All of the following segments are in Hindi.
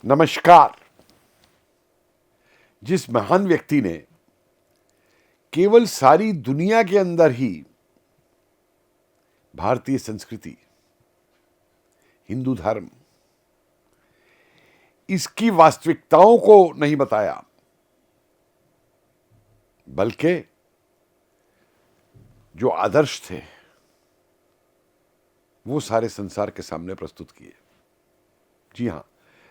नमस्कार। जिस महान व्यक्ति ने केवल सारी दुनिया के अंदर ही भारतीय संस्कृति, हिंदू धर्म, इसकी वास्तविकताओं को नहीं बताया, बल्कि जो आदर्श थे वो सारे संसार के सामने प्रस्तुत किए। जी हां,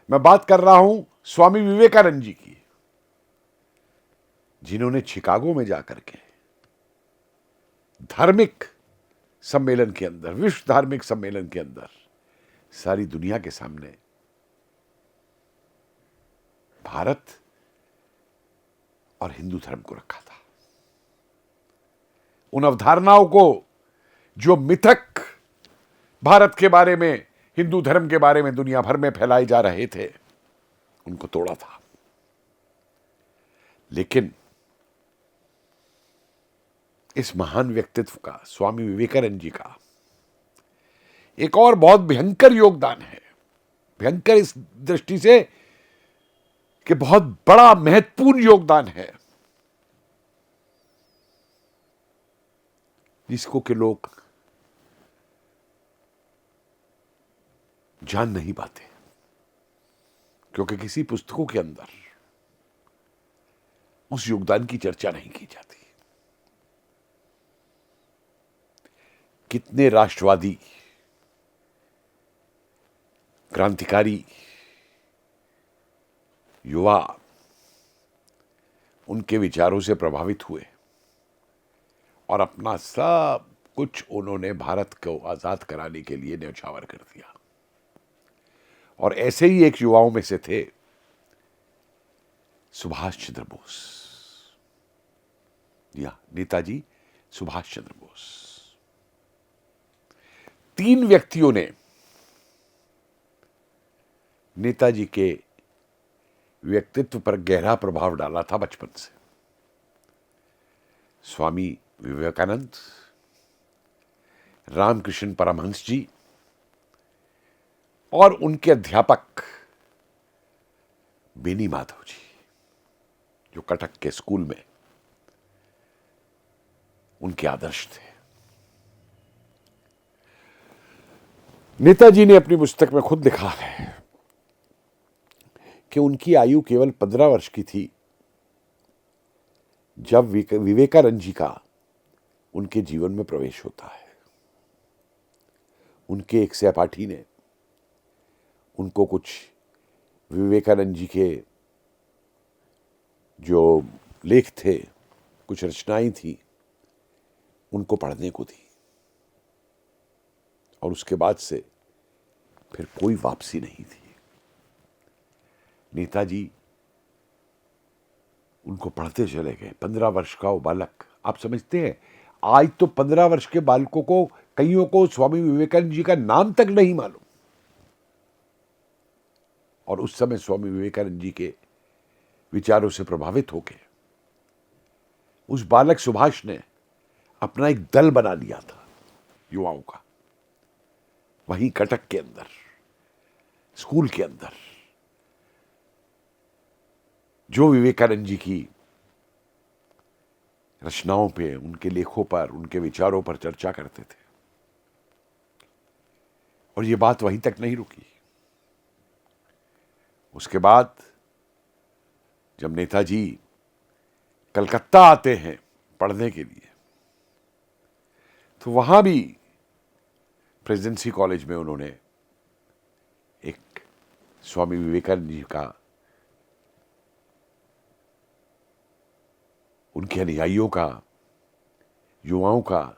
मैं बात कर रहा हूं स्वामी विवेकानंद जी की, जिन्होंने शिकागो में जाकर के धार्मिक सम्मेलन के अंदर, विश्व धार्मिक सम्मेलन के अंदर सारी दुनिया के सामने भारत और हिंदू धर्म को रखा था। उन अवधारणाओं को जो मिथक भारत के बारे में, हिंदू धर्म के बारे में दुनिया भर में फैलाए जा रहे थे, उनको तोड़ा था। लेकिन इस महान व्यक्तित्व का, स्वामी विवेकानंद जी का एक और बहुत भयंकर योगदान है। भयंकर इस दृष्टि से कि बहुत बड़ा महत्वपूर्ण योगदान है, जिसको कि लोग जान नहीं पाते, क्योंकि किसी पुस्तकों के अंदर उस योगदान की चर्चा नहीं की जाती। कितने राष्ट्रवादी, क्रांतिकारी युवा उनके विचारों से प्रभावित हुए और अपना सब कुछ उन्होंने भारत को आजाद कराने के लिए न्यौछावर कर दिया। और ऐसे ही एक युवाओं में से थे सुभाष चंद्र बोस। या नेताजी सुभाष चंद्र बोस। 3 व्यक्तियों ने नेताजी के व्यक्तित्व पर गहरा प्रभाव डाला था बचपन से। स्वामी विवेकानंद, रामकृष्ण परमहंस जी और उनके अध्यापक बेनी माधव जी, जो कटक के स्कूल में उनके आदर्श थे। नेताजी ने अपनी पुस्तक में खुद लिखा है कि उनकी आयु केवल 15 वर्ष की थी जब विवेकानंद जी का उनके जीवन में प्रवेश होता है। उनके एक सहपाठी ने उनको कुछ विवेकानंद जी के जो लेख थे, कुछ रचनाएं थी, उनको पढ़ने को दी। और उसके बाद से फिर कोई वापसी नहीं थी। नेताजी उनको पढ़ते चले गए। 15 वर्ष का वो बालक, आप समझते हैं, आज तो 15 वर्ष के बालकों को, कईयों को स्वामी विवेकानंद जी का नाम तक नहीं मालूम। और उस समय स्वामी विवेकानंद जी के विचारों से प्रभावित होकर उस बालक सुभाष ने अपना एक दल बना लिया था युवाओं का, वहीं कटक के अंदर, स्कूल के अंदर, जो विवेकानंद जी की रचनाओं पे, उनके लेखों पर, उनके विचारों पर चर्चा करते थे। और ये बात वहीं तक नहीं रुकी। उसके बाद जब नेताजी कलकत्ता आते हैं पढ़ने के लिए, तो वहां भी प्रेसिडेंसी कॉलेज में उन्होंने एक स्वामी विवेकानंद जी का, उनके अनुयायियों का, युवाओं का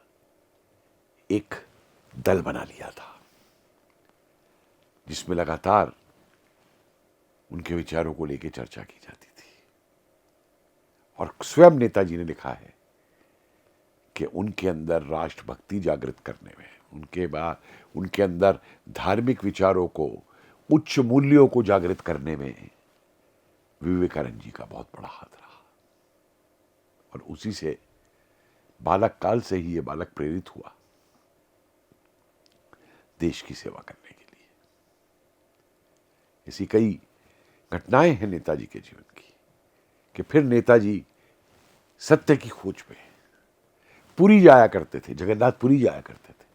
एक दल बना लिया था, जिसमें लगातार उनके विचारों को लेकर चर्चा की जाती थी। और स्वयं नेताजी ने लिखा है कि उनके अंदर राष्ट्रभक्ति जागृत करने में, उनके अंदर धार्मिक विचारों को, उच्च मूल्यों को जागृत करने में विवेकानंद जी का बहुत बड़ा हाथ रहा। और उसी से बालक काल से ही ये बालक प्रेरित हुआ देश की सेवा करने के लिए। ऐसी कई घटनाएं हैं नेताजी के जीवन की कि फिर नेताजी सत्य की खोज पे पुरी जाया करते थे, जगन्नाथपुरी जाया करते थे,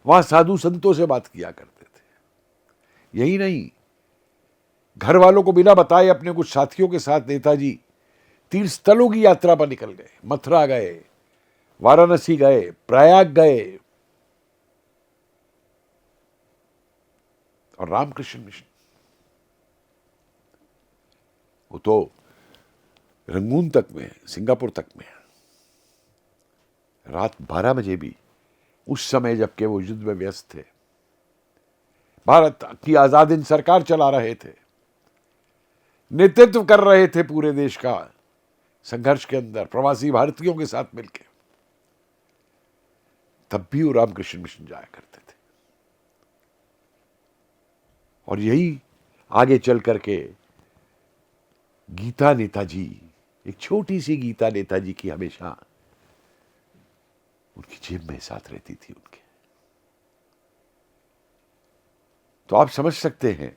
वहां साधु संतों से बात किया करते थे। यही नहीं, घर वालों को बिना बताए अपने कुछ साथियों के साथ नेताजी तीर्थ स्थलों की यात्रा पर निकल गए। मथुरा गए, वाराणसी गए, प्रयाग गए और रामकृष्ण मिशन, वो तो रंगून तक में, सिंगापुर तक में, रात 12 बजे भी, उस समय जबकि वो युद्ध में व्यस्त थे, भारत की आजाद हिंद सरकार चला रहे थे, नेतृत्व कर रहे थे पूरे देश का संघर्ष के अंदर प्रवासी भारतीयों के साथ मिलकर, तब भी वो रामकृष्ण मिशन जाया करते थे। और यही आगे चल करके गीता नेताजी, एक छोटी सी गीता नेताजी की हमेशा उनकी जेब में साथ रहती थी उनके। तो आप समझ सकते हैं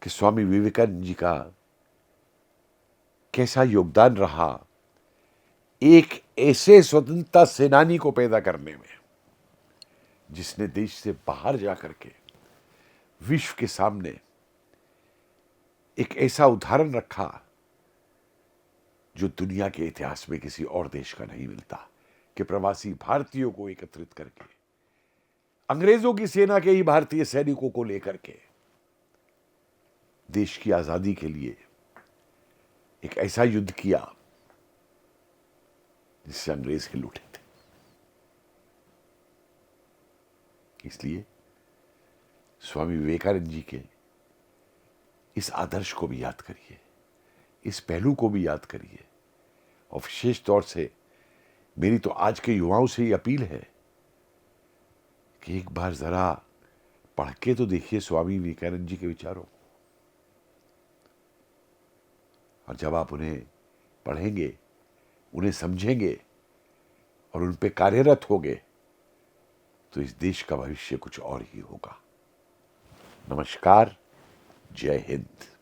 कि स्वामी विवेकानंद जी का कैसा योगदान रहा एक ऐसे स्वतंत्रता सेनानी को पैदा करने में, जिसने देश से बाहर जाकर के विश्व के सामने एक ऐसा उदाहरण रखा जो दुनिया के इतिहास में किसी और देश का नहीं मिलता, कि प्रवासी भारतीयों को एकत्रित करके, अंग्रेजों की सेना के ही भारतीय सैनिकों को लेकर के देश की आजादी के लिए एक ऐसा युद्ध किया जिससे अंग्रेज हिल उठे थे। इसलिए स्वामी विवेकानंद जी के इस आदर्श को भी याद करिए, इस पहलू को भी याद करिए। और विशेष तौर से मेरी तो आज के युवाओं से ही अपील है कि एक बार जरा पढ़ के तो देखिए स्वामी विवेकानंद जी के विचारों, और जब आप उन्हें पढ़ेंगे, उन्हें समझेंगे और उन पे कार्यरत होंगे, तो इस देश का भविष्य कुछ और ही होगा। नमस्कार, जय हिंद।